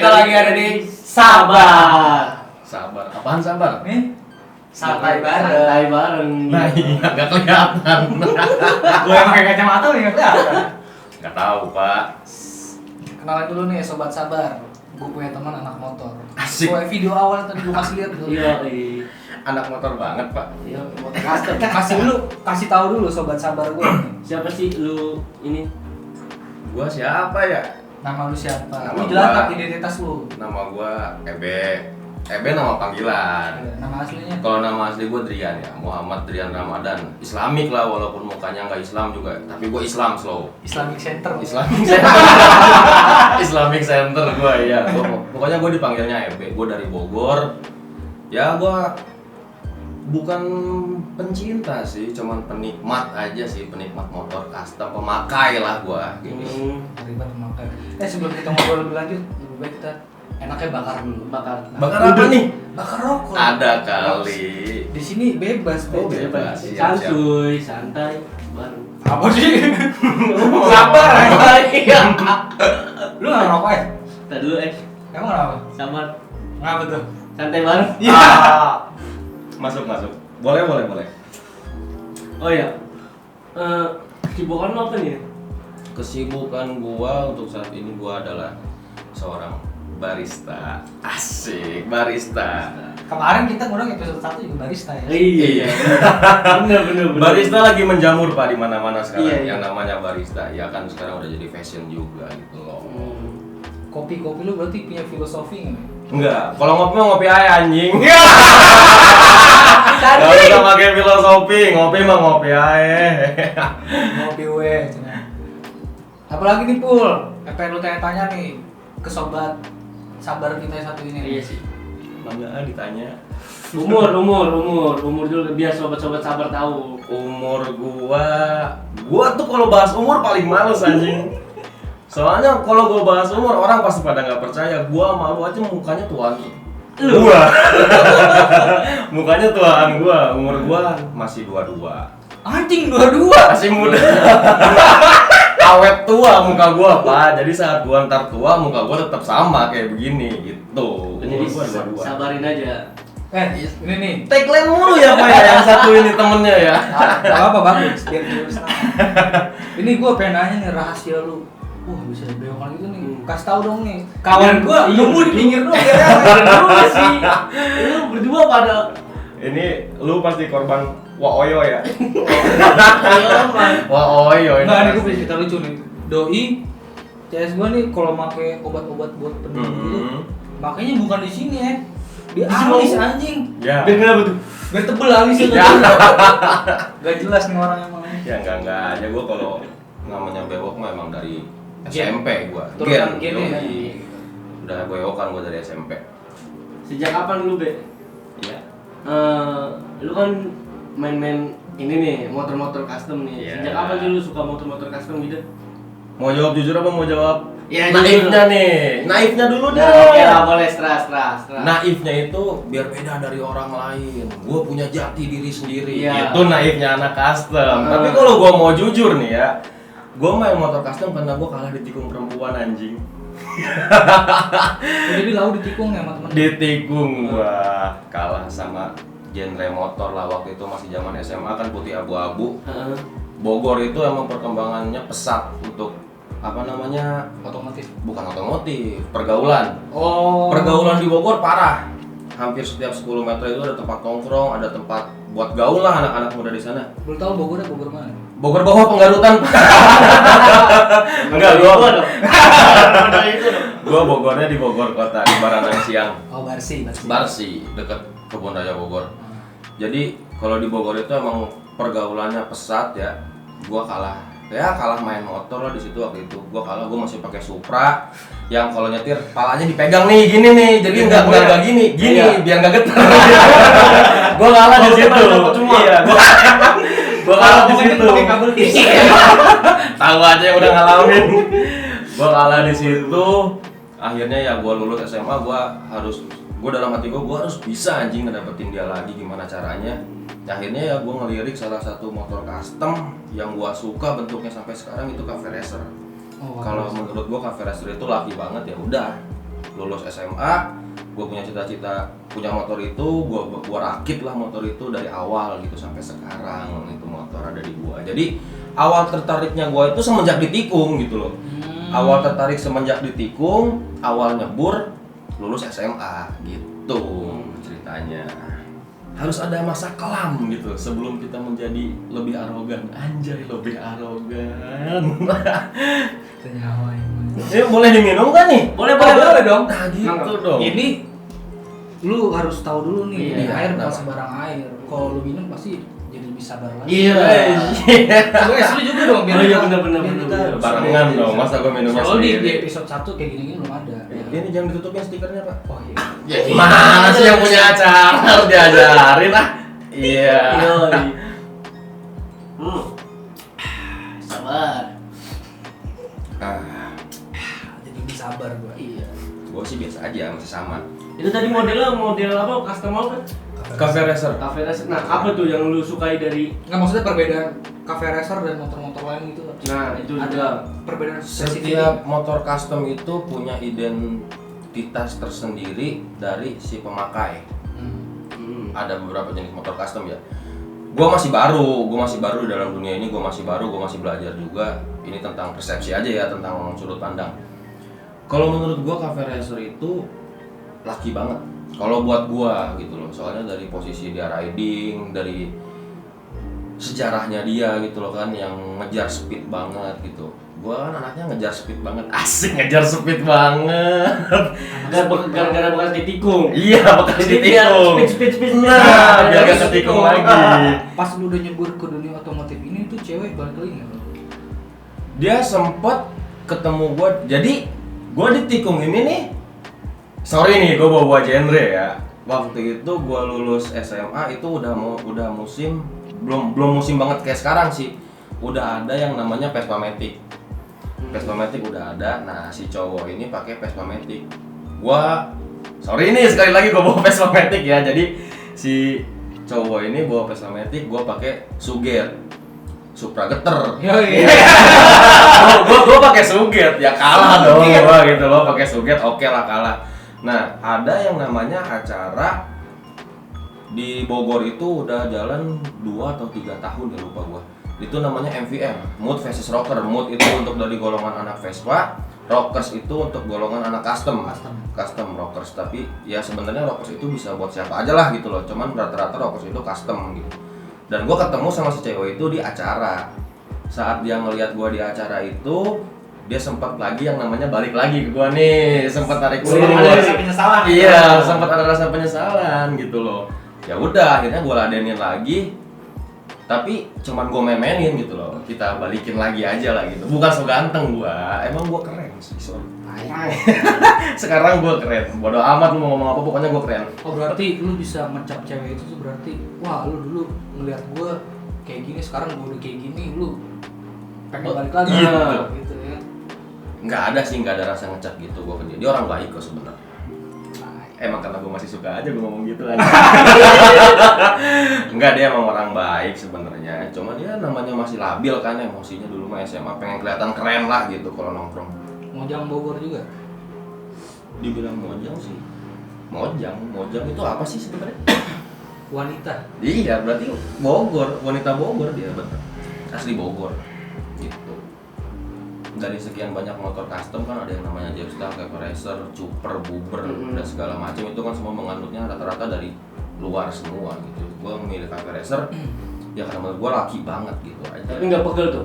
Kita lagi ada di Sabar. Sabar, apaan sabar? Nih, santai Santai bareng. bareng. Nah iya, gak kelihatan. Gue yang pakai kacamata nih nggak kelihatan. Gak tahu pak. Kenalan dulu nih Sobat Sabar. Gue punya teman anak motor. Asik. Gue video awal tadi gue kasih lihat dulu. Iya, Anak motor banget pak. iya, motor custom. Kasih tahu dulu Sobat Sabar gue. Siapa sih lu ini? Gua siapa ya? Nama lu siapa? Nama Lu jelaskan gua- identitas lu. Nama gua Ebe. Ebe nama panggilan. Nama aslinya. Kalau nama asli gue Drian ya, Muhammad Drian Ramadan. Islamik lah walaupun mukanya nggak Islam juga, tapi gue Islam slow. Islamic Center. Islamic Center. Islamic Center gue ya. Pokoknya gue dipanggilnya Ebe. Gue dari Bogor. Ya gue bukan pencinta sih, cuman penikmat aja sih, penikmat motor custom, pemakai lah gue. Gini. Ribet memakai. Sebelum kita ngobrol lebih lanjut, lebih baik kita enaknya bakar dulu. Bakar. Bakar apa nih? Bakar rokok. Ada kali. Di sini bebas, Oh, bebas. bebas. Siap, Santuy, santai, baru. Apa sih? Sabar. Iya. Lu nggak ngerokok ya? Tadi dulu Emang kenapa? sabar, Kenapa tuh? santai bareng. Iya. Masuk. Boleh. Oh iya. Kesibukan lu apa nih? Kesibukan gua untuk saat ini gua adalah seorang barista. Asik, barista. Kemarin kita ngurang episode 1 juga barista ya. Iya. Bener. Barista lagi menjamur Pak di mana-mana sekarang. Iya. Yang namanya barista ya kan sekarang udah jadi fashion juga gitu loh. Kopi-kopi lu berarti punya filosofi nggak? Enggak, kalau ngopi mah ngopi aja anjing. Iya. Gak usah pakai filosofi, ngopi mah ngopi aja. Ngopi we. Apalagi nih Pul, apa yang lu tanya-tanya nih ke Sobat Sabar kita yang satu ini. Iya sih. Bangga ditanya. Umur dulu biar sobat-sobat sabar tahu. Umur gua tuh kalau bahas umur paling males anjing. Soalnya kalau gua bahas umur orang pasti pada nggak percaya. Gua malu aja mukanya tuaan gua. Mukanya tuaan gua. Umur gua masih 22. Anjing 22. Masih muda. Awet tua muka gua Pak. Jadi saat gua ntar tua muka gua tetap sama kayak begini gitu. Jadi Umur gua 22. sabarin aja. Ini nih. Tagline mulu ya Pak ya yang satu ini temennya ya. Gak apa bagus, biar dia senang. Ini gue pengen nanya nih rahasia lu. Wah bisa belokan gitu nih. Kasih tahu dong nih. Kawan gue nunggu di pinggir doang biar Berdua sih. Lu berdua pada. Ini lu pasti korban Waoyo ya. Iya, Bang. Waoyo ini. Nggak, nih gue pasti. punya cerita lucu nih. Doi CS gue nih kalau pakai obat-obat buat penuh gitu, makanya bukan di sini ya. Di alis anjing. Ya. Biar kenapa tuh? Biar tebel alisnya tuh. Ya. Gak jelas nih orang emang. Ya enggak aja gua kalau namanya bewok mah emang dari SMP gua. Turunan gen ya. yoi. Udah bewokan gua dari SMP. Sejak kapan lu, Be? Iya. Lu kan main-main ini nih, motor-motor custom nih. Iya. Sejak kapan sih lu suka motor-motor custom gitu? Mau jawab jujur apa mau jawab? Ya, naifnya nih. Naifnya dulu deh. Nah, oke lah, boleh setelah. Naifnya itu biar beda dari orang lain. Gua punya jati diri sendiri. Iya. Itu naifnya anak custom. Tapi kalau gua mau jujur nih ya, gua main motor custom karena gua kalah ditikung perempuan anjing. Jadi lau ditikung ya sama temen. Ditikung gua kalah sama genre motor lah waktu itu masih zaman SMA kan putih abu-abu. Heeh. Bogor itu emang perkembangannya pesat untuk apa namanya? Otomotif. Bukan otomotif, pergaulan. Oh. Pergaulan di Bogor parah. Hampir setiap 10 meter itu ada tempat nongkrong, ada tempat buat gaul lah anak-anak muda di sana. Belum tahu Bogor mana? Bogor bawah Penggarutan. Enggak, Itu dong. Udah itu dong. gua Bogornya di Bogor kota di Baranang Siang. Oh Barsi. Barsi dekat Kebun Raya Bogor. Jadi kalau di Bogor itu emang pergaulannya pesat ya. Gua kalah main motor lah di situ waktu itu. Gua masih pakai Supra yang kalau nyetir palanya dipegang nih gini nih. Jadi enggak gini Iya. biar enggak getar. Gua kalah di situ. Iya, gua kalah di situ. Pakai kabel kis. Tahu aja yang udah ngalamin. Gua kalah di situ. Akhirnya ya gua lulus SMA, gua dalam hati gua harus bisa anjing ngedapetin dia lagi gimana caranya. Akhirnya ya gue ngelirik salah satu motor custom yang gue suka bentuknya sampai sekarang itu Cafe Racer. Oh, Kalau menurut gue Cafe Racer itu laki banget ya udah. lulus SMA, gue punya cita-cita punya motor itu, gue rakit lah motor itu dari awal gitu sampai sekarang itu motor ada di gue. Jadi awal tertariknya gue itu semenjak di tikung gitu loh. Awal tertarik semenjak di tikung, awal nyebur, lulus SMA gitu ceritanya. Harus ada masa kelam gitu sebelum kita menjadi lebih arogan. Anjay, lebih arogan. Senyawa ini. Boleh diminum kan nih? Boleh dong. Nah gitu dong. Ini lu harus tahu dulu nih, Iya, air kenapa? bukan sembarang air. Kalau lu minum pasti jadi lebih sabar lagi. Iya. Gue lu juga dong, biar Oh iya, kita- bener. biar kita Barengan dong, masa gue minumnya Soalnya di sendiri. episode 1 kayak gini-gini belum ada. Ini jangan ditutupin stikernya pak. Oh iya. Ya gimana sih yang punya acara harus diajarin lah. Iya. Sabar. Jadi lebih sabar gue. Iya. Gue sih biasa aja, masih sama. Itu tadi model apa? Custom apa? Cafe racer. Cafe racer. Nah, apa tuh yang lu sukai dari Nggak, maksudnya perbedaan cafe racer dan motor-motor lain gitu. Nah, itu ada juga. perbedaan spesifik. Setiap motor custom itu punya identitas tersendiri dari si pemakai. Ada beberapa jenis motor custom ya. Gue masih baru di dalam dunia ini, gue masih belajar juga. Ini tentang persepsi aja ya, tentang sudut pandang. Kalau menurut gue cafe racer itu laki banget. Kalau buat gue gitu loh, soalnya dari posisi dia riding, dari sejarahnya dia gitu loh kan, yang ngejar speed banget gitu. Gue kan anaknya ngejar speed banget, asik ngejar speed banget. Gara-gara bekas ditikung. Iya, bekas Jadi biar ditikung. speed. Nah, biar gak ketikung lagi. Pas lu udah nyebur ke dunia otomotif ini tuh cewek balik lagi nggak? Dia sempet ketemu gue, jadi gue ditikung ini nih. Sorry nih, gue bawa genre ya. Waktu itu gue lulus SMA itu udah musim, belum musim banget kayak sekarang sih. Udah ada yang namanya Vespa Matic. Vespa Matic udah ada. Nah si cowok ini pakai Vespa Matic. Sorry nih sekali lagi gue bawa Vespa Matic ya. Jadi si cowok ini bawa Vespa Matic, gue pakai Suget. Supra Getter. Iya. Gue pakai Suget ya kalah dong gue gitu loh, pakai Suget oke lah kalah. Nah ada yang namanya acara di Bogor itu udah jalan 2 atau 3 tahun ya lupa gue. Itu namanya MVM, Mood versus Rocker. Mood itu untuk dari golongan anak Vespa, Rockers itu untuk golongan anak custom Rockers. Tapi ya sebenarnya Rockers itu bisa buat siapa aja lah gitu loh. Cuman rata-rata Rockers itu custom gitu. Dan gue ketemu sama si cewek itu di acara. Saat dia ngelihat gue di acara itu, dia sempat lagi yang namanya balik lagi ke gue nih, sempat tarik ulur. Ada rasa penyesalan. Iya, sempat ada rasa penyesalan gitu loh. Ya udah, akhirnya gue ladenin lagi. Tapi cuman gue memenin gitu loh. Kita balikin lagi aja lah gitu. Bukan so ganteng gue, emang gue keren sih sorry. Sekarang gue keren. Bodoh amat lu mau ngomong apa, pokoknya gue keren. Oh berarti lu bisa mencap cewek itu tuh berarti wah lu dulu ngeliat gue kayak gini, sekarang gue udah kayak gini, lu pengen balik lagi gitu ya. Nggak ada sih, nggak ada rasa ngecap gitu gue ke dia. Dia orang baik kok sebenarnya. Emang karena gue masih suka aja gue ngomong gitu aja. Enggak, dia emang orang baik sebenarnya. Cuma dia namanya masih labil kan emosinya, dulu mah SMA pengen kelihatan keren lah gitu kalau nongkrong. Mojang Bogor juga. Dibilang mojang sih. Mojang itu apa sih sebenarnya? Wanita. Iya, berarti Bogor, wanita Bogor dia betul. Asli Bogor. Gitu. Dari sekian banyak motor custom kan ada yang namanya Jetstar, Cafe Racer, Super, Buber, dan segala macam itu kan semua mengandungnya rata-rata dari luar semua gitu. Gue memilih Cafe Racer ya karena menurut gue laki banget gitu aja. Tapi nggak pegel tuh.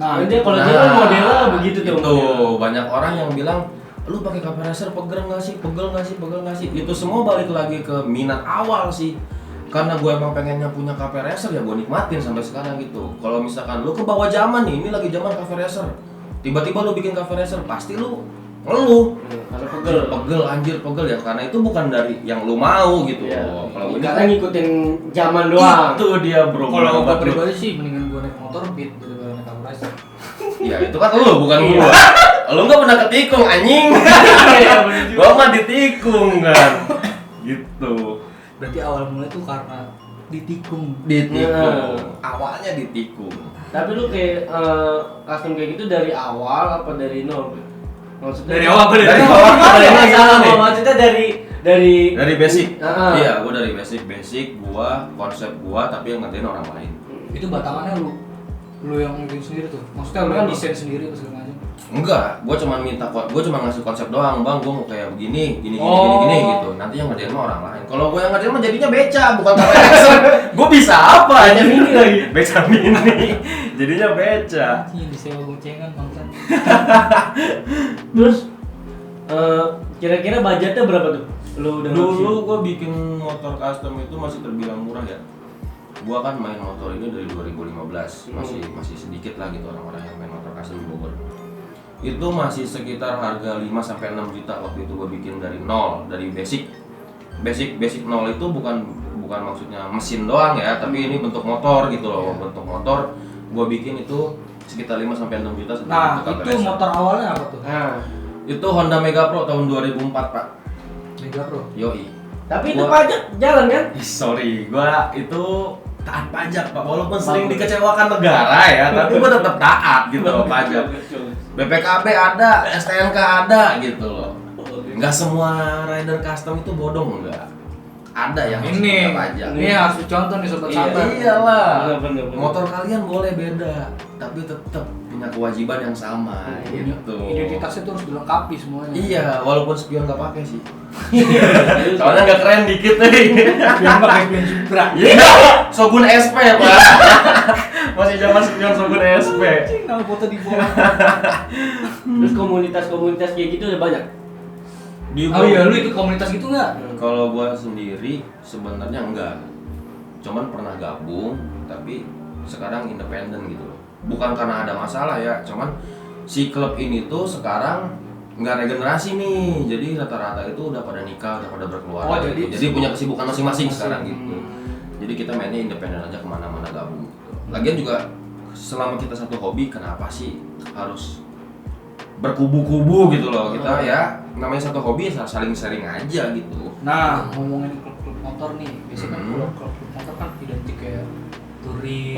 Nah, dia kalau dia kan modelnya begitu tuh. Itu banyak orang yang bilang lu pakai Cafe Racer pegel nggak sih? Itu semua balik lagi ke minat awal sih. Karena gue emang pengennya punya Cafe Racer ya gue nikmatin sampai sekarang gitu. Kalau misalkan lu ke bawah zaman nih, ini lagi zaman Cafe Racer. Tiba-tiba lu bikin Cafe Racer, pasti lu ngeluh. Karena Pegel ya, karena itu bukan dari yang lu mau gitu. Iya. Kalau ini Karena kan ngikutin zaman doang. itu dia bro. kalau gue Bener. pribadi sih mendingan gue naik motor Beat daripada naik Cafe Racer. Ya itu kan lu bukan gua. Lu nggak pernah ketikung anjing. Gua mah ditikung kan. Gitu. Berarti awal mulai tuh karena ditikung. Awalnya ditikung. Tapi lu kayak custom kayak gitu dari awal apa dari nol? Maksudnya Dari awal Dari dari awal. awal. Ini salah nih. Maksudnya dari basic. Heeh. Iya, gua dari basic gua konsep gua tapi yang ngertiin orang lain. Itu batangannya lu yang bikin sendiri tuh. Maksudnya lu yang desain sendiri apa segala macam. Enggak, gua cuma ngasih konsep doang, Bang, gua mau kayak begini, gini Oh. gitu. Nanti yang ngerjain mah orang lain. Kalau gua yang ngerjain mah jadinya beca, bukan KPSN. Gua bisa apa? Beca mini lagi. Beca mini. Jadinya beca. Iya, disewa gocengan bangsa. Terus kira-kira budgetnya berapa tuh? Lu udah Dulu gua bikin motor custom itu masih terbilang murah ya. Gua kan main motor ini dari 2015, masih sedikit lah gitu orang-orang yang main motor custom di Bogor. Itu masih sekitar harga 5 sampai 6 juta waktu itu gua bikin dari nol, dari basic nol itu bukan maksudnya mesin doang ya, tapi ini bentuk motor gitu loh. Bentuk motor gua bikin itu sekitar 5 sampai 6 juta sebelum Nah, bentuk itu KPSN. motor awalnya apa tuh? Nah, Itu Honda Mega Pro tahun 2004, Pak. Mega Pro. Yoi. tapi itu Gua- pajak jalan kan? Sorry, gua itu taat pajak, Pak. Walaupun sering dikecewakan negara ya, tapi gua tetap taat gitu loh pajak. BPKB ada, STNK ada gitu loh. Enggak semua rider custom itu bodong, enggak. Ada yang harus Ini bayar pajak. ini harus contoh nih sobat Iya. sabar. Iyalah. Bener. Motor kalian boleh beda, tapi tetap punya kewajiban yang sama gitu. Identitasnya tuh harus dilengkapi semuanya. Iya, walaupun spion nggak pakai sih. Soalnya nggak keren dikit nih. Yang pakai spion Supra. Iya, Shogun SP Pak. Masih zaman spion Shogun SP. Anjing, nama foto di bawah. Terus komunitas-komunitas kayak gitu udah banyak. Oh iya, lu ikut komunitas gitu nggak? Kalau gua sendiri sebenarnya enggak. Cuman pernah gabung, tapi sekarang independen gitu loh. Bukan karena ada masalah ya, cuman si klub ini tuh sekarang nggak regenerasi nih. Jadi rata-rata itu udah pada nikah, udah pada berkeluarga. Oh, gitu. Jadi punya kesibukan masing-masing sekarang gitu. Jadi kita mainnya independen aja kemana-mana gabung gitu. Lagian juga selama kita satu hobi, kenapa sih harus berkubu-kubu gitu loh kita ya, namanya satu hobi saling sharing aja gitu. Nah, ngomongin klub-klub motor nih, biasanya kan kalau klub motor kan identik kayak touring,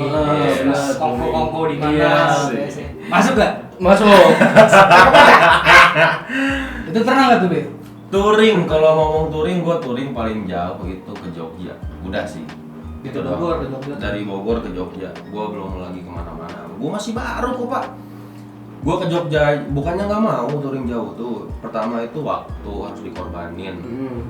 Yes, kongko-kongko di mana, Iya, biasanya. Masuk gak? Masuk. Itu pernah nggak tuh, Be? Touring, kalau ngomong touring, gua touring paling jauh itu ke Jogja, udah sih. Gitu doang. Bogor, ke Jogja. Dari Bogor ke Jogja, gua belum lagi kemana-mana. Gua masih baru kok Pak. Gua ke Jogja, bukannya nggak mau touring jauh tuh. Pertama itu waktu harus dikorbanin.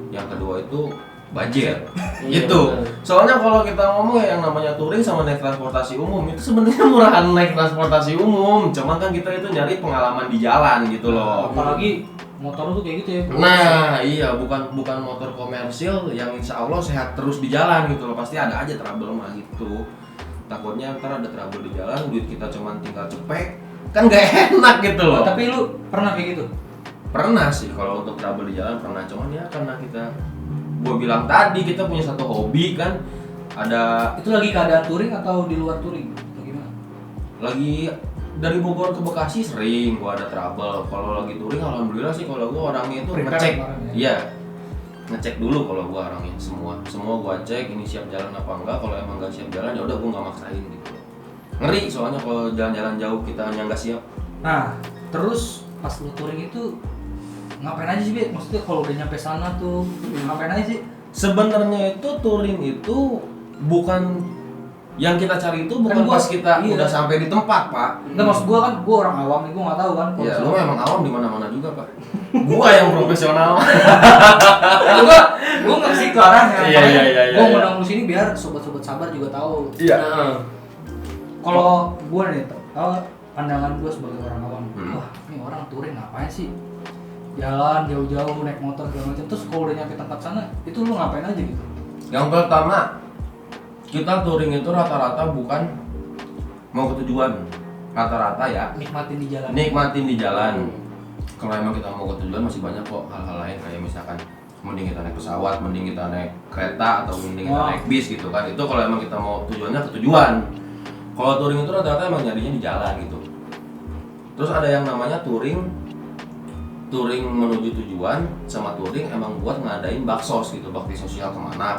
Yang kedua itu budget. Iya, Itu. benar. Soalnya kalau kita ngomong ya yang namanya touring sama naik transportasi umum itu sebenarnya murahan naik transportasi umum. Cuman kan kita itu nyari pengalaman di jalan gitu loh. Apalagi motor tuh kayak gitu ya. Nah, iya bukan motor komersil yang insya Allah sehat terus di jalan gitu loh. Pasti ada aja trouble mah gitu. Takutnya ntar ada trouble di jalan, duit kita cuman tinggal cepek, kan gak enak gitu loh. Tapi lu pernah kayak gitu? Pernah sih kalau untuk trouble di jalan pernah, cuman ya karena gua bilang tadi kita punya satu hobi kan, ada Itu lagi keadaan touring atau di luar touring? Atau gimana? lagi dari Bogor ke Bekasi sering gua ada trouble. Kalau lagi touring alhamdulillah sih kalau gua orangnya itu Prepare ngecek. kemarin ya? Iya. Ngecek dulu kalau gua orangnya semua gua cek ini siap jalan apa enggak. Kalau emang enggak siap jalan ya udah gua enggak maksain gitu. Ngeri soalnya kalau jalan-jalan jauh kita hanya enggak siap. Nah, terus pas lu touring itu ngapain aja sih, Be? Maksudnya kalau udah nyampe sana tuh ngapain aja sih? Sebenarnya itu touring itu bukan yang kita cari itu bukan Kan gua- pas kita iya. udah sampai di tempat, Pak. Enggak, maksud gua kan gua orang awam nih, gua nggak tahu kan. kalau Ya, lu misalnya- emang awam di mana-mana juga, Pak. Gua yang profesional. gua nggak sih ke arahnya. Iya, Makanya iya. Gua ngundang lu sini biar sobat-sobat sabar juga tahu. Iya. Nah, Kalau gua nih, pandangan gua sebagai orang awam, Hmm. wah ini orang touring ngapain sih? Jalan jauh-jauh naik motor segala macam. Terus kalau udah nyampe tempat sana, itu lu ngapain aja gitu? Yang pertama, kita touring itu rata-rata bukan mau ke tujuan. Rata-rata ya, Nikmatin di jalan. nikmatin di jalan. Kalau emang kita mau ke tujuan masih banyak kok hal-hal lain kayak misalkan mending kita naik pesawat, mending kita naik kereta atau mending kita Oh. naik bis gitu kan. Itu kalau emang kita mau tujuannya ke tujuan. Kalau touring itu rata-rata emang nyarinya di jalan gitu. Terus ada yang namanya touring menuju tujuan sama touring emang buat ngadain baksos gitu, bakti sosial kemana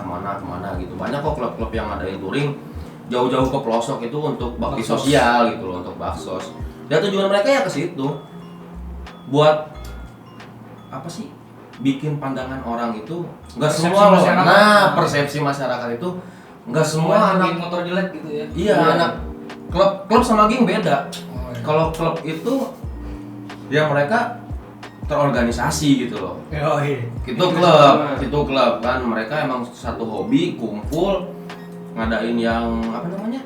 gitu. Banyak kok klub-klub yang ngadain touring jauh-jauh ke pelosok itu untuk bakti Baksos. sosial gitu loh, untuk baksos. Dan tujuan mereka ya ke situ buat apa sih bikin pandangan orang itu nggak Persepsi semua loh. masyarakat. Nah, persepsi masyarakat itu nggak semua anak geng motor jelek gitu ya. iya anak klub sama geng beda. Oh, iya. Kalau klub itu ya mereka terorganisasi gitu loh. Oh, iya. Itu klub kan mereka emang satu hobi kumpul ngadain yang apa namanya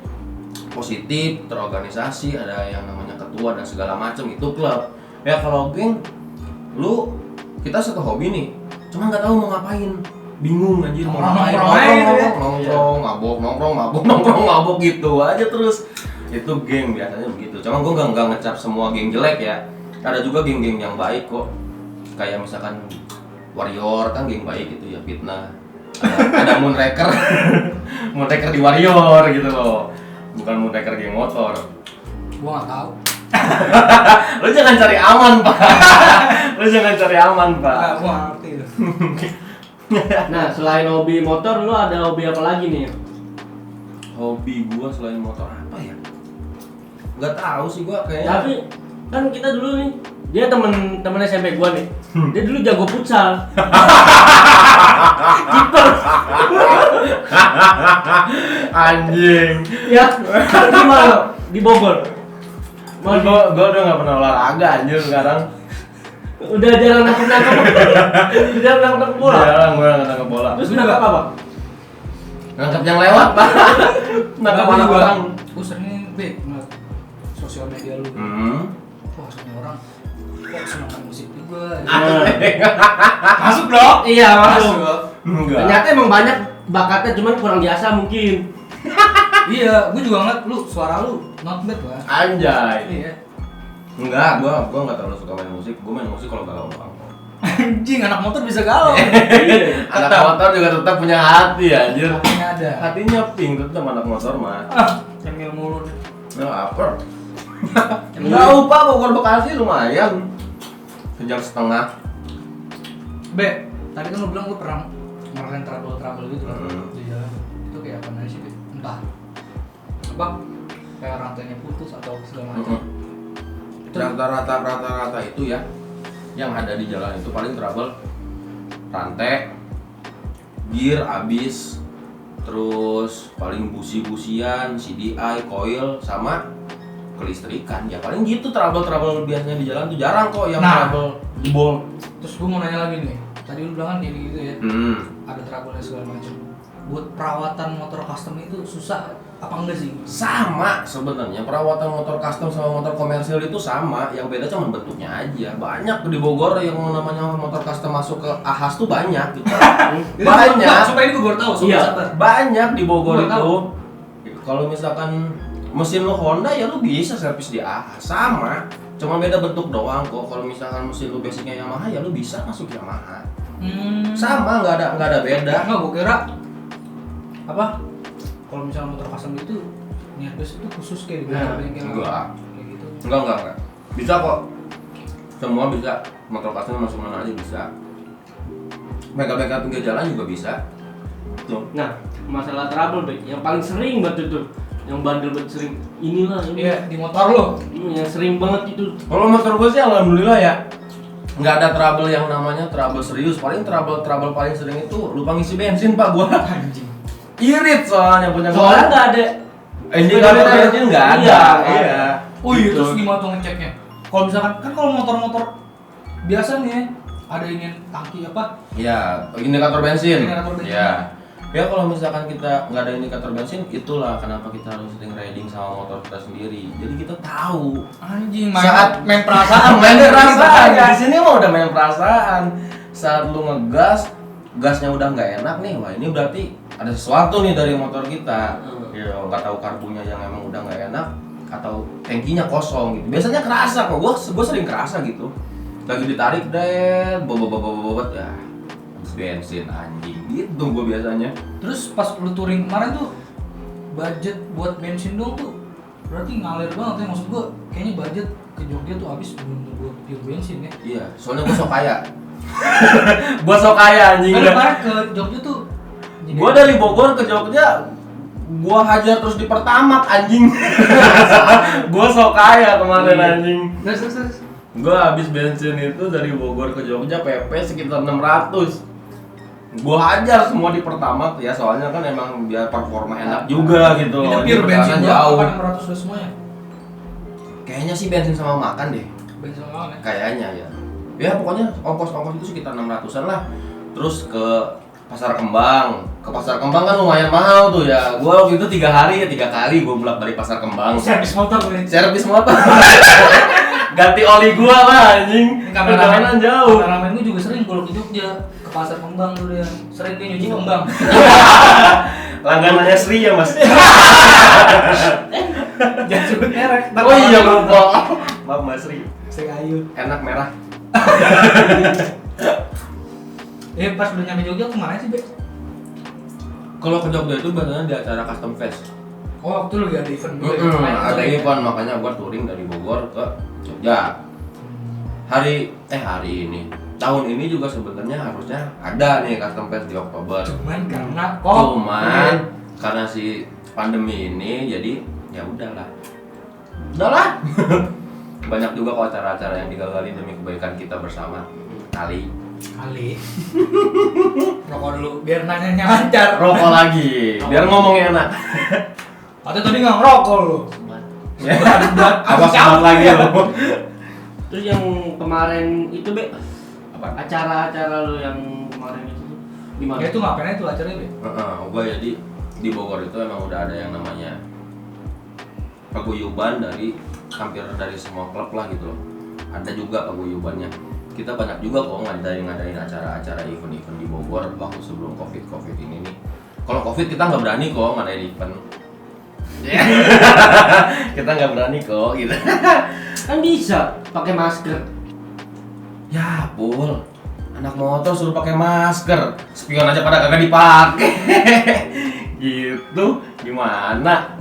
positif terorganisasi, ada yang namanya ketua dan segala macam, itu klub. Ya kalau geng lu kita satu hobi nih cuma nggak tahu mau ngapain, bingung anjir mau ngapain, nongkrong mabok gitu aja terus. Itu geng biasanya begitu. Cuma gue nggak ngecap semua geng jelek ya. Ada juga geng-geng yang baik kok. Kayak misalkan Warrior kan geng baik gitu ya, fitnah. Ada Moonraker. Moonraker di Warrior gitu loh. Bukan Moonraker geng motor. Gua nggak tahu. Lu jangan cari aman, Pak. Lu jangan cari aman, Pak. Nggak, gua nggak ngerti itu. Nah, selain hobi motor, lu ada hobi apa lagi nih? Hobi gua selain motor apa ya? Nggak tahu sih gua kayaknya. Tapi kan kita dulu nih, dia temen SMP gua nih. Dia dulu jago futsal. Kiper. Anjing. Ya, gimana? Di Bogor. Gua udah nggak pernah olahraga anjir sekarang. Udah jarang nangkep bola. Jarang gua nangkep bola. Terus nangkep apa? Nangkep yang lewat, Pak. Nangkep Tapi anak gua- orang. Gua sering ngeliat sosial media lu. Wah, semua orang kok senang main musik juga. Masuk dong. Iya, masuk. Enggak. Ternyata emang banyak bakatnya, cuman kurang biasa mungkin. Iya, gua juga ngeliat lu suara lu not bad lah. Anjay. Iya. Enggak, gua enggak terlalu suka main musik. Gua main musik kalau galau doang. Anjing, anak motor bisa galau. Iya. Anak motor juga tetap punya hati anjir. Hatinya ada. Hatinya pink tetap anak motor mah. Cemil mulu deh. Nah, apa? Jauh Pak, Bogor Bekasi lumayan. Sejam setengah. Be, tadi kan lu bilang lu pernah ngerasain trouble gitu lah di jalan. Itu kayak apa sih, Be? Entah apa kayak rantainya putus atau segala macam. Itu Rata-rata itu ya yang ada di jalan itu paling trouble rantai, gear abis, terus paling busi-busian, CDI, coil, sama kelistrikan. Ya paling gitu trouble biasanya di jalan tuh, jarang kok yang Nah. trouble jebol. Terus gue mau nanya lagi nih. Tadi lu bilang kan kayak gitu ya. Ada trouble segala macam. Buat perawatan motor custom itu susah apa enggak sih? Sama sebenarnya perawatan motor custom sama motor komersial itu sama, yang beda cuma bentuknya aja. Banyak di Bogor yang namanya motor custom masuk ke Ahas tuh banyak gitu. Banyak. Supaya ini gue baru tahu, Iya, sabar. banyak di Bogor Gua itu. tahu. Kalau misalkan mesin lu Honda ya lu bisa servis di Ahas, sama. Cuma beda bentuk doang kok. Kalau misalkan mesin lu basicnya Yamaha ya lu bisa masuk Yamaha. Sama, nggak ada beda. Enggak, gue kira apa? Kalau misalnya motor custom itu Nirbus itu khusus kayak di bengkel Enggak. kayak gitu. Enggak. Bisa kok. Semua bisa. Motor custom masuk mana aja bisa. Bengkel-bengkel pinggir jalan juga bisa. Tuh. Nah, masalah trouble, Be, yang paling sering banget itu, yang bandel banget sering. Inilah ini. Iya, di motor lo. Yang sering banget itu. Kalau motor gue sih alhamdulillah ya. Nggak ada trouble yang namanya trouble serius. Paling trouble paling sering itu lupa ngisi bensin, Pak, gua. Anjing. Irit soalnya punya gua. Soalnya nggak ada. Indikator bensin nggak ada. Iya. Oh iya, Gitu. terus gimana tuh ngeceknya? Kalau misalkan kan kalau motor-motor biasa nih ya, ada ini tangki apa? Iya, indikator bensin. Indikator bensin. Iya. Ya kalau misalkan kita nggak ada indikator bensin, itulah kenapa kita harus sering riding sama motor kita sendiri. Jadi kita tahu. Anjing, Saat main perasaan, main perasaan. Di sini mah udah main perasaan. Saat lu ngegas, gasnya udah nggak enak nih, wah ini berarti ada sesuatu nih dari motor kita. Ya nggak tahu karbunya yang emang udah nggak enak atau tangkinya kosong gitu. Biasanya kerasa kok, gua sering kerasa gitu. Lagi ditarik deh, bobot ya. Habis bensin anjing gitu gua biasanya. Terus pas lu touring kemarin tuh budget buat bensin dong tuh berarti ngalir banget ya, maksud gua kayaknya budget ke Jogja tuh habis belum buat pure bensin ya. Iya, soalnya gua sok kaya. Gua sok kaya anjing. Kan kemarin ke Jogja tuh Gua dari Bogor ke Jogja, gua hajar terus di Pertamax anjing. Gua sok kaya kemarin Iya. anjing. Terus. Gua habis bensin itu dari Bogor ke Jogja PP sekitar 600. Gua hajar semua di Pertamax ya, soalnya kan emang biar performa enak juga gitu. Itu Di pure bensin perjalanan jauh. jauh. 600 udah semuanya. Kayaknya sih bensin sama makan deh. Bensin sama ya. Kayaknya ya. Ya pokoknya ongkos-ongkos itu sekitar 600-an lah. Terus ke Pasar Kembang. Ke Pasar Kembang kan lumayan mahal tuh ya. Gua waktu itu 3 kali gua bolak-balik Pasar Kembang. Servis motor gue. Servis motor. Ganti oli gua lah anjing. Perjalanan jauh. Kameramen gue juga sering kalau ke Jogja ke Pasar Kembang tuh dia. Sering dia nyuci kembang. Langganannya Sri ya, Mas. Jangan sebut merek. Oh iya lupa. Maaf Mas Sri. Sri Ayu. Enak merah. Pas udah nyampe Jogja kemana sih, Be? Kalau ke Jogja itu biasanya di acara Custom Fest. Oh, waktu lu lagi ada event gue. Ya? Ada event makanya gua touring dari Bogor ke Jogja. Hari ini. Tahun ini juga sebenarnya harusnya ada nih Custom Fest di Oktober. Cuman karena si pandemi ini jadi ya udahlah. Banyak juga kok acara-acara yang digagalin demi kebaikan kita bersama. Kali. Rokok dulu biar nanya lancar. Rokok lagi, biar ngomongnya enak. Atau tadi nggak ngerokok lu. Ya, awas banget lagi lo. Terus yang kemarin itu Be, Apa? acara-acara lu yang kemarin itu gimana? Ya itu ngapain itu acaranya, Be? Gua jadi di Bogor itu emang udah ada yang namanya paguyuban dari hampir dari semua klub lah gitu loh. Ada juga paguyubannya. Kita banyak juga kok ngadain acara-acara event-event di Bogor waktu sebelum COVID ini nih. Kalau COVID kita nggak berani kok ngadain event. Kita nggak berani kok gitu. Kan bisa pakai masker. Ya, Pul. Anak motor suruh pakai masker. Spion aja pada kagak dipakai. Gitu. Gimana?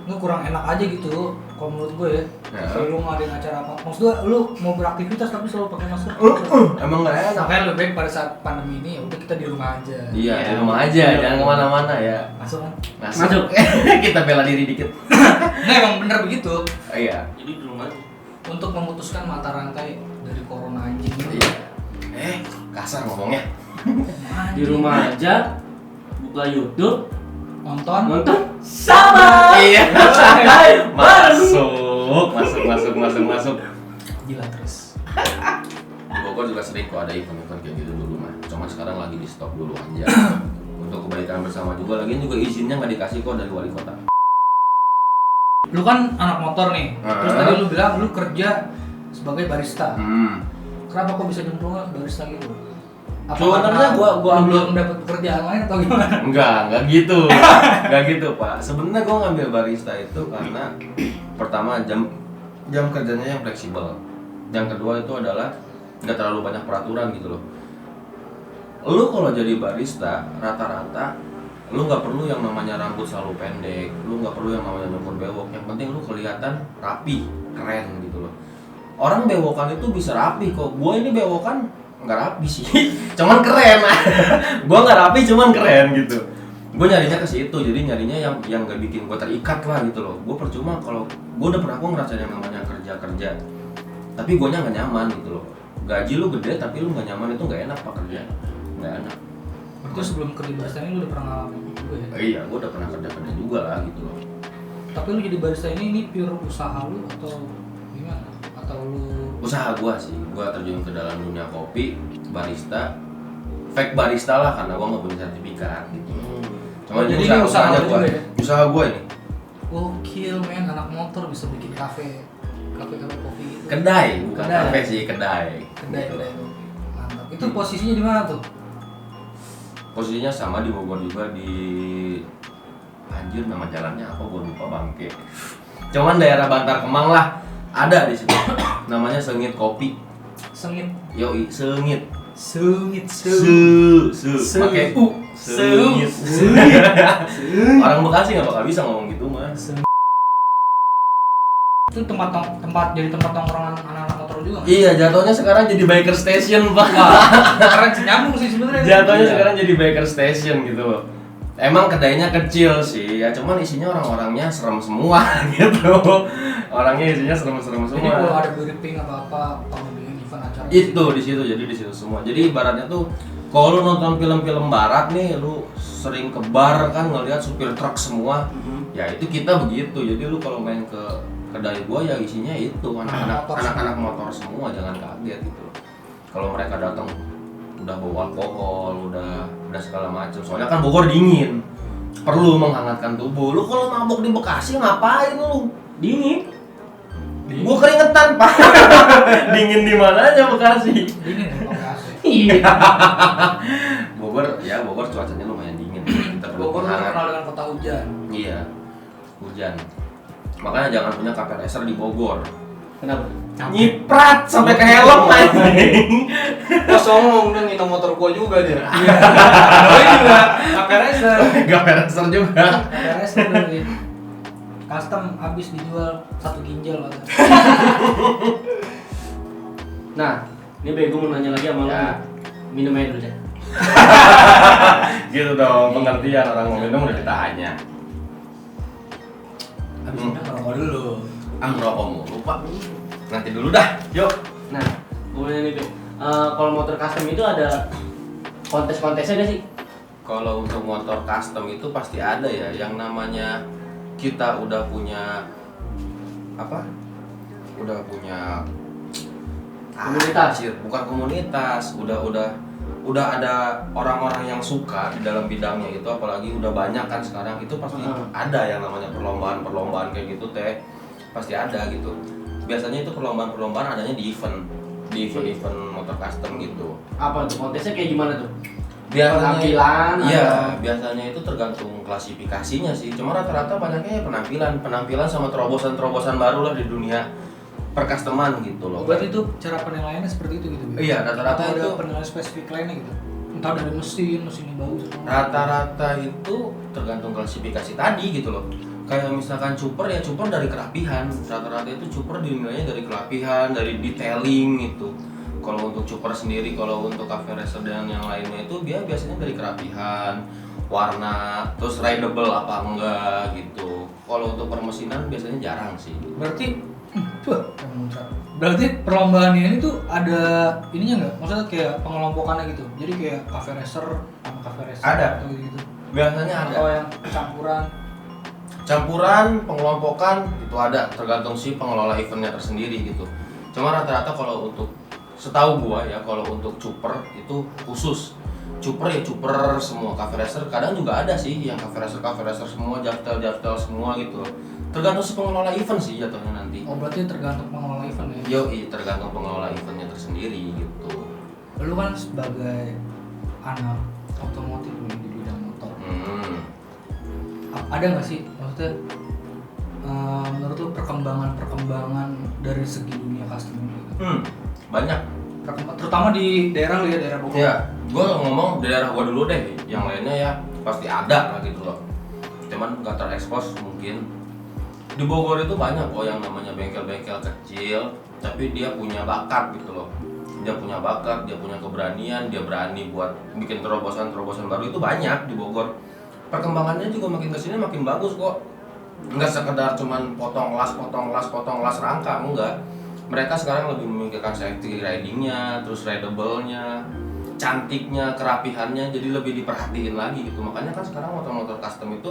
Lu kurang enak aja gitu kalau menurut gue ya. Ya. Kalau lu ngadain acara apa, maksud gue lu mau beraktivitas tapi selalu pakai masker. Emang nggak enak. Makanya lebih baik pada saat pandemi ini udah kita di rumah aja. Iya, di rumah aja, jangan kemana-mana ya. Masuk kan? Masuk. Kita bela diri dikit. Nah emang bener begitu. Iya. Jadi di rumah Untuk memutuskan mata rantai dari corona anjing ini. Iya. Kasar ngomongnya. di rumah aja buka YouTube, Nonton. sama. Iya. Masuk. Gila terus. Di Bogor juga sering kok ada event-event kayak gitu dulu mah. Cuma sekarang lagi di stop dulu aja. Untuk kebaikan bersama juga, lagian juga izinnya nggak dikasih kok dari wali kota. Lu kan anak motor nih. Terus Heeh. tadi lu bilang lu kerja sebagai barista. Hmm. Kenapa kok bisa nyemplung barista gitu? Sebenarnya karena gua lu belum dapat pekerjaan lain atau gimana? Enggak gitu. Enggak gitu, Pak. Sebenarnya gua ngambil barista itu karena pertama jam kerjanya yang fleksibel. Yang kedua itu adalah nggak terlalu banyak peraturan gitu loh. Lu kalau jadi barista rata-rata lu nggak perlu yang namanya rambut selalu pendek, lu nggak perlu yang namanya nyukur bewok. Yang penting lu kelihatan rapi, keren gitu loh. Orang bewokan itu bisa rapi kok. Gua ini bewokan nggak rapi sih, cuman keren. Gua nggak rapi cuman keren gitu. Gue nyarinya ke situ, jadi nyarinya yang nggak bikin gue terikat lah gitu loh. Gue percuma kalau gue udah pernah ngerasain yang namanya kerja, tapi gue nya nggak nyaman gitu loh. Gaji lu gede tapi lu nggak nyaman, itu nggak enak pak kerja, nggak enak. Itu sebelum kerja barista ini lu udah pernah ngalamin juga ya? Iya, gue udah pernah kerja juga lah gitu loh. Tapi lu jadi barista ini pure usaha lu atau gimana? Atau lu Usaha gue sih, gue terjun ke dalam dunia kopi, barista, fake barista lah karena gue nggak punya sertifikat gitu. Cuma jadi ini usaha lu juga ya? Usaha gue ini. gokil men, anak motor bisa bikin kafe kopi gitu. Kedai, bukan Kedai. kafe sih, kedai. Kedai. Gitu. Mantap. Itu posisinya di mana tuh? Posisinya sama di Bogor juga di anjir nama jalannya apa gue lupa bangke. Cuman daerah Bantar Kemang lah ada di situ. Namanya Sengit Kopi. Sengit. Yoi, Sengit. Sengit. Pakai u. Sengit. Orang Bekasi nggak bakal bisa ngomong gitu mah. Itu tempat jadi tempat tongkrongan anak-anak motor juga nggak? Iya, jatuhnya sekarang jadi biker station, Pak. Karena nyambung sih sebenarnya. Jatuhnya sekarang jadi biker station gitu loh. Emang kedainya kecil sih, ya cuman isinya orang-orangnya serem semua gitu. Orangnya isinya serem-serem Jadi kalau semua. ada briefing apa bikin event acara Itu di situ, jadi di situ semua. Jadi ibaratnya tuh kalau lu nonton film-film barat nih, lu sering ke bar kan ngelihat supir truk semua. Ya itu kita begitu. Jadi lu kalau main ke kedai gua ya isinya itu anak-anak motor semua, jangan kaget gitu. Kalau mereka datang udah bawa alkohol, udah segala macam. Soalnya kan Bogor dingin, perlu menghangatkan tubuh. Lu kalau mabuk di Bekasi ngapain lu? Dingin. Gua keringetan pak. Dingin di mana aja Bekasi? dingin ya pakai AC. Iya. Bogor cuacanya lumayan dingin. Kita perlu Bogor hangat. terkenal dengan kota hujan. Iya, hujan. Makanya jangan punya cafe racer di Bogor. Kenapa? Nyiprat sampai ke helm anjing. Pas ngomong udah nginong motor gua juga dia. Gue juga pakai racer. Cafe racer juga. Pakai racer dari custom habis dijual 1 ginjal lah. Nah, ini Bego mau nanya lagi sama Ya. lu. Minum aja dulu deh. Gitu dong, pengertian orang mau minum udah ditanya. Habis ini ngerokok dulu. Ngerokok mulu pak. Nanti dulu dah, yuk. Nah, gue nanya nih, Bego. Kalau motor custom itu ada kontes-kontesnya nggak sih? Kalau untuk motor custom itu pasti ada ya, yang namanya kita udah punya apa? Udah punya Komunitas? bukan komunitas, udah ada orang-orang yang suka di dalam bidangnya itu, apalagi udah banyak kan sekarang itu pasti ada yang namanya perlombaan kayak gitu teh, pasti ada gitu. Biasanya itu perlombaan adanya di event motor custom gitu. Apa tuh kontesnya kayak gimana tuh? Penampilan, Penampilan, iya, atau- biasanya itu tergantung klasifikasinya sih. Cuma rata-rata banyaknya ya penampilan sama terobosan baru lah di dunia percustoman gitu loh. Berarti itu cara penilaiannya seperti itu gitu. Iya, rata-rata Atau ada itu penilaian spesifik lainnya gitu. Entah dari mesinnya bagus. rata-rata itu tergantung klasifikasi tadi gitu loh. Kayak misalkan cuper ya cuper dari kerapihan. Rata-rata itu cuper dinilainya dari kerapihan, dari detailing gitu. Kalau untuk cuper sendiri, kalau untuk cafe racer dan yang lainnya itu dia biasanya dari kerapihan, warna, terus rideable apa enggak gitu. Kalau untuk permesinan biasanya jarang sih. Berarti berarti perlombaan ini tuh ada ininya nggak? Maksudnya kayak pengelompokannya gitu. Jadi kayak cafe racer sama cafe racer Ada. atau gitu. Biasanya ada. Atau yang Campuran, pengelompokan itu ada, tergantung si pengelola eventnya tersendiri gitu. Cuma rata-rata kalau untuk setahu gua ya, kalau untuk cuper itu khusus. Cuper ya cuper semua, cafe racer kadang juga ada sih yang cafe racer semua, jaftel semua gitu. Tergantung si pengelola event sih jatuhnya nanti. Oh berarti tergantung pengelola event ya? Yoi, tergantung pengelola eventnya tersendiri gitu. Lu kan sebagai anak otomotif nih di bidang motor. Ada nggak sih maksudnya menurut lu perkembangan dari segi dunia custom ini? Banyak. Terutama di daerah lu ya, daerah Bogor. Ya, gue ngomong daerah gue dulu deh, yang lainnya ya pasti ada lah gitu loh. Cuman nggak terekspos mungkin. Di Bogor itu banyak kok yang namanya bengkel-bengkel kecil, tapi dia punya bakat gitu loh. Dia punya bakat, dia punya keberanian, dia berani buat bikin terobosan baru itu banyak di Bogor. Perkembangannya juga makin kesini makin bagus kok. Nggak sekedar cuman potong las rangka, enggak. Mereka sekarang lebih memikirkan safety ridingnya, terus rideable-nya, cantiknya, kerapihannya, jadi lebih diperhatiin lagi gitu. Makanya kan sekarang motor-motor custom itu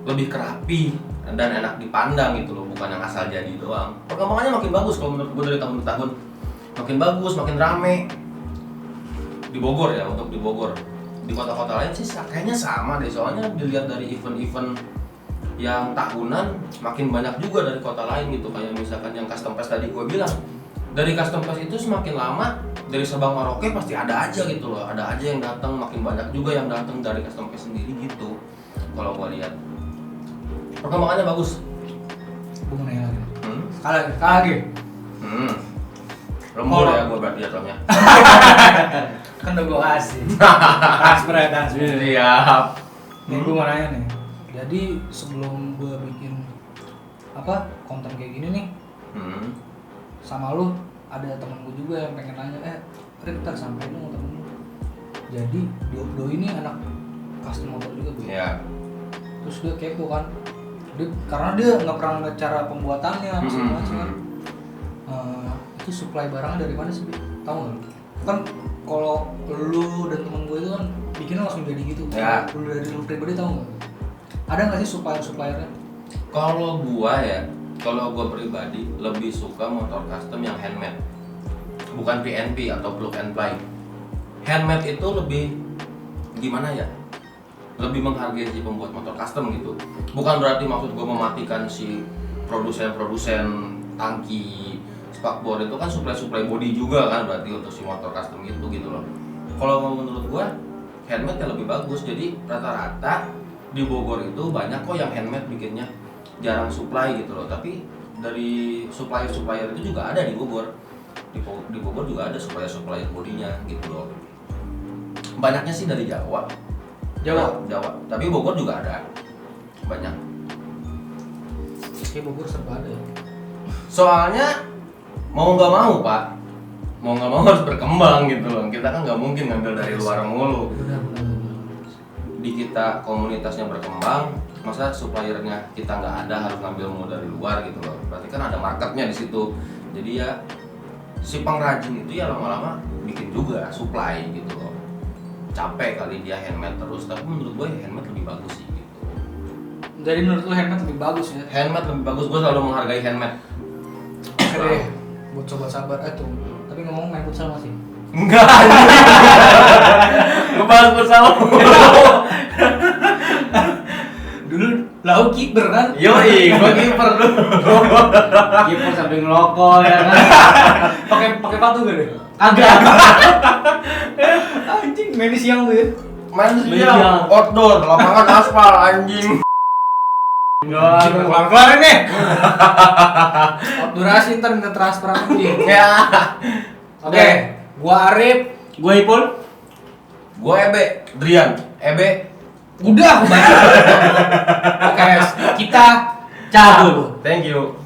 lebih kerapi dan enak dipandang gitu loh, bukan yang asal jadi doang. Perkembangannya makin bagus kalau menurut gue dari tahun ke tahun. Makin bagus, makin rame. Di Bogor ya, untuk di Bogor. Di kota-kota lain sih kayaknya sama deh, soalnya dilihat dari event-event yang tahunan makin banyak juga dari kota lain gitu. Kayak misalkan yang custom fest tadi gue bilang, dari custom fest itu semakin lama dari Sabang Merauke pasti ada aja gitu loh, ada aja yang datang, makin banyak juga yang datang dari custom fest sendiri gitu. Kalau gue lihat perkembangannya bagus. Gue mau nanya lagi. Sekali lagi. Lembur ya gue berarti jatuhnya. Kan udah gue kasih. Transfer. Siap. Nih gue mau nanya nih. Jadi sebelum gue bikin konten kayak gini nih, sama lu ada temen gue juga yang pengen nanya, Rik, ntar sampai dong temen lu. Jadi Doi ini anak custom motor juga Bu. Ya. Terus dia kepo kan, karena dia nggak pernah ngeliat cara pembuatannya apa segala macam kan. Itu supply barangnya dari mana sih? Tahu nggak? Kan kalau lu dan temen gue itu kan bikinnya langsung jadi gitu. Ya. Lu dari lu pribadi tahu nggak? Ada nggak sih suppliernya? Kalau gua ya, kalau gua pribadi lebih suka motor custom yang handmade, bukan PNP atau plug and play. Handmade itu lebih gimana ya? Lebih menghargai si pembuat motor custom gitu. Bukan berarti maksud gua mematikan si produsen tangki, spakbor itu kan supply body juga kan berarti untuk si motor custom gitu loh. Kalau menurut gua handmade ya lebih bagus. Jadi rata-rata di Bogor itu banyak kok yang handmade bikinnya, jarang supply gitu loh. Tapi dari supplier itu juga ada di Bogor. Di Bogor juga ada supplier bodinya gitu loh. Banyaknya sih dari Jawa. Tapi Bogor juga ada banyak. Kayak Bogor serba ada ya. Soalnya mau nggak mau Pak, mau nggak mau harus berkembang gitu loh. Kita kan nggak mungkin ngambil dari luar mulu. Benar. Di kita komunitasnya berkembang, masa suppliernya kita nggak ada harus ngambil mulu dari luar gitu loh. Berarti kan ada marketnya di situ. Jadi ya si pengrajin itu ya lama-lama bikin juga supply gitu loh. Capek kali dia handmade terus, tapi menurut gue handmade lebih bagus sih gitu. Jadi menurut lu handmade lebih bagus ya? Handmade lebih bagus, gue selalu menghargai handmade. Oke deh, buat coba sabar tuh. Tapi ngomong main futsal masih? Enggak. Ngebahas bersama. Dulu lau kiper kan? Yoi, gue kiper dulu. Kiper sambil ngelokol ya kan. Pakai patu gak deh? Kagak. Anjing main di siang tuh ya. Main Iya. siang, outdoor, lapangan aspal anjing. Keluar nih. Durasi ntar minta transfer anjing. Ya. Oke, gua Arif. Gue Ipul. Gue Ebe, Drian. Ebe. Udah, Oke, kita Cabut. Thank you.